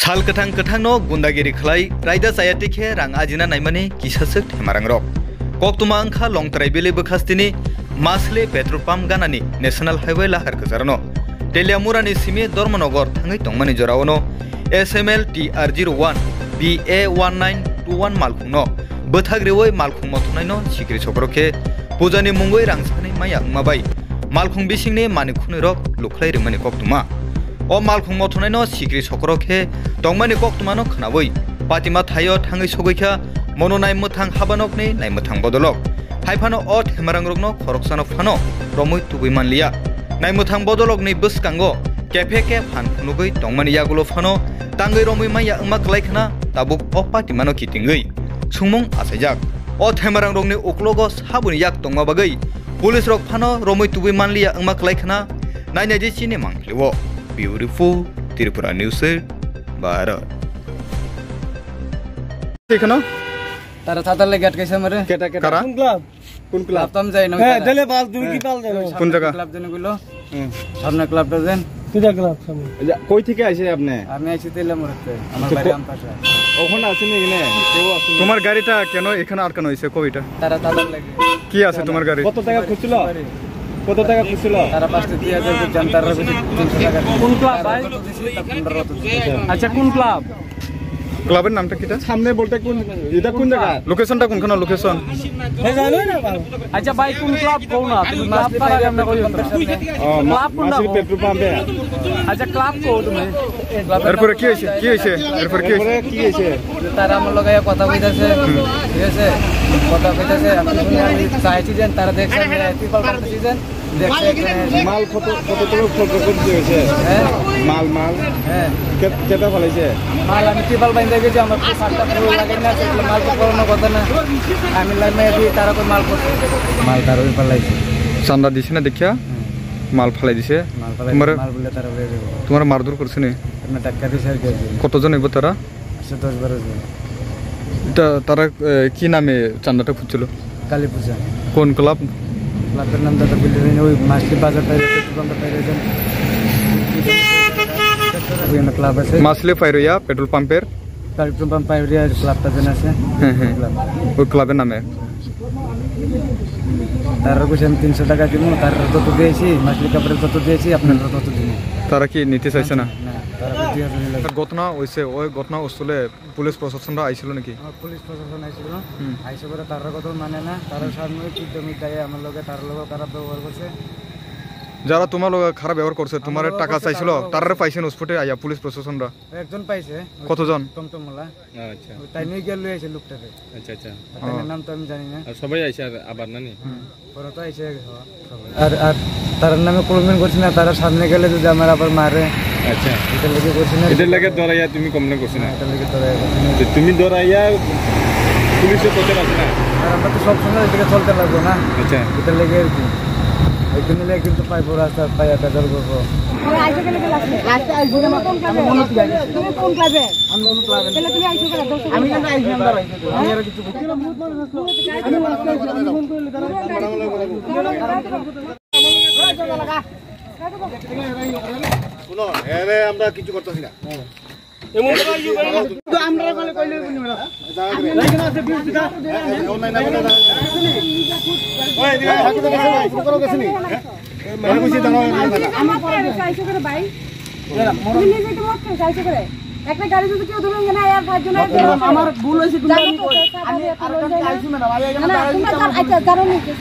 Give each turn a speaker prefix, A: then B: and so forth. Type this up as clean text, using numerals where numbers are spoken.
A: Sal kwthangno Gundagri khlai raida sayatikhe rang ajina naimani kisasuk themarangrok koktuma angkha longtrai bele bekhastini masle petrol pump ganani national highway lahar kajarno Teliamurani simi Dormanogor thangai Tongmani jorawono SML TR01 BA1921 malkhungno bothagriwoi malkhung mothnaino Skri Sokro khe pujani mungoi rangsani maya mabai malkhung bisingni manikhuni rok lukhlai rimani koktuma o malkhung mothnaino Skri Sokro khe Tongmani koktumano khnaboi patima thayo thangai sogoikha mononai muthang habanokni naimuthang bodolok haifano o themarangrokno khoroksano phano romoi tubui manliya naimuthang bodolokni buskango kefe ke phan phunugoi Tongmani yagulo phano tangai romoi maya ungma khlaikhna tabuk o patimano kitingoi sungmung asaijak o themarangrokni uklogo sabuni yak tongma bagai police rok phano romoi tubui manliya ungma khlaikhna nainaje chini mangkliwo beautiful Tripura News Bharat
B: देखनो
C: तारा छाता ले gate कैसे मरे
B: केटा केटा कौन club
C: तम जाय न
B: ए दले बाल दूर की पाल दे कौन जगह
C: क्लब देने गुलो सामने क्लब देन
B: किदा क्लब सामने कोई থেকে আইছে আপনি
C: আমি আইছি তেলে মরতে আমার বাড়ি আমপাশে
B: ওখানে আছেন এখানে কেউ আছে তোমার গাড়িটা কেন এখানে আটকানো হইছে কইটা
C: তারা ছাতা লাগে
B: কি আছে তোমার গাড়ি কত টাকা খুঁজছিল কত টাকা খুঁজছিল
C: তারা 5000 জানতার 300 টাকা কোন ক্লাব ভাই আচ্ছা কোন ক্লাব
B: ক্লাবের নামটা কিটা সামনে বলতে কোন এটা কোন জায়গা লোকেশনটা কোনখানে লোকেশন এ জানো না
C: আচ্ছা ভাই কোন ক্লাব কোন না তুমি ক্লাব পারে আমরা কই ক্লাব কোন না
B: পেট্রোল পাম্পে
C: আচ্ছা ক্লাব কো তুমি
B: এরপরে কি হইছে এরপর কি হইছে
C: তারা আমার লগে কথা কইতাছে ঠিক আছে কথা কইতাছে আপনি শুনি চাইছি যেন তারা দেখছেন মেরা ত্রিপল করতেছি যেন দেখছে
B: মাল কত ফটো হইছে
C: হ্যাঁ
B: মাল
C: হ্যাঁ
B: কেটা ফলাইছে
C: মাল আমি ত্রিপল বাইন্দা গেছি আমার পাঁচটা ফুল লাগাই না সেগুলো মাল করনো কথা না আমি লাইমে দি তারা কই মাল করতে মাল তার ওই পালাইছে
B: চান্দা দিছ না দেখিয়া মাল ফলাই দিছে
C: তোমার মাল বলে তারা বলে
B: তোমার মারধর করছে নি
C: আপনি টাকা দিছে আর কি
B: কতজন হইব তারা
C: 10-12 জন
B: এটা তারা কি নামে চান্দাটা খুঁজছিল
C: কালী পূজা
B: কোন ক্লাবের
C: নামটা তো বলতে নেই ওই মাছলি বাজার টাইরে পেট্রোল পাম্পে টাইরে ওই ক্লাব আছে
B: মাছলি ফাইরিয়া পেট্রোল পাম্পের
C: পেট্রোল পাম্প ফাইরিয়া ক্লাবটা যেন আছে
B: হ্যাঁ ওই ক্লাবের নামে
C: তার কইছে আমি 300 টাকা দিব তার কত দিয়েছি মাছলি কাপড়ের কত দিয়েছি আপনার কত দিন
B: তারা কি নিতে চাইছে না
C: তারা দিয়ে দিল
B: ঘটনা হইছে ওই ঘটনা অস্থলে পুলিশ প্রশাসনরা আইছিল নাকি
C: পুলিশ প্রশাসন আইছিল আইছে পরে তার কথা মানে না তার সামনে চিত্তমি গায়ে আমার লগে তার লগে খারাপ ব্যবহার করছে
B: যারা তোমার লগে খারাপ ব্যবহার করছে তোমার টাকা চাইছিল তারারে পাইছেন হসপিটালে আইয়া পুলিশ প্রশাসনরা
C: একজন পাইছে
B: কতজন
C: টমটমলা
B: আচ্ছা
C: তাই নিয়ে গেল লইছে লোকটাকে
B: আচ্ছা
C: তার নাম তো আমি জানি না
B: আর সবাই আইছে আবার নানি
C: পরে তো আইছে আর তার নামে কমপ্লেন করছ না তার সামনে গেলে যদি আমার আবার মারে
B: আচ্ছা
C: এটা লাগি করছ না
B: এটা লাগে দরাইয়া তুমি কমপ্লেন করছ না
C: এটা লাগি দরাইয়া
B: তুমি দরাইয়া পুলিশে কইতে পারছ না
C: আর আমরা তো সব সময় এদিকে চলতে লাগবো না
B: আচ্ছা
C: এটা লাগে আর কি একদিন নিলে কিন্তু পাইবো রাস্তা পাইয়া কাজার করবো
D: আইছো কেন লাস্ট আইছো না কোন ক্লাবে তুমি কোন ক্লাবে
C: আমি কোন ক্লাবে
D: তাহলে তুমি আইছো কেন
C: আমি কেন আইছি আমরা আমি আর কিছু
B: শুনো এরে আমরা কিছু করতেছি না এমন তো আমরা কইলে বলি না এখানে আছে বিউটিটা অনলাইন না ওই দিকে হাতে তো করো গেছনি মানে বুঝি দাও
D: আমার পরে আইছো করে ভাই তুমি নিজে তো মত আইছো করে একটা গাড়ি যদি কেউ ধরুন না আর পাঁচজন
C: আমার ভুল হইছে তুমি
D: আমি আর আইছো না ভাই এখানে দাঁড়াই আচ্ছা দাঁড়াও নিচে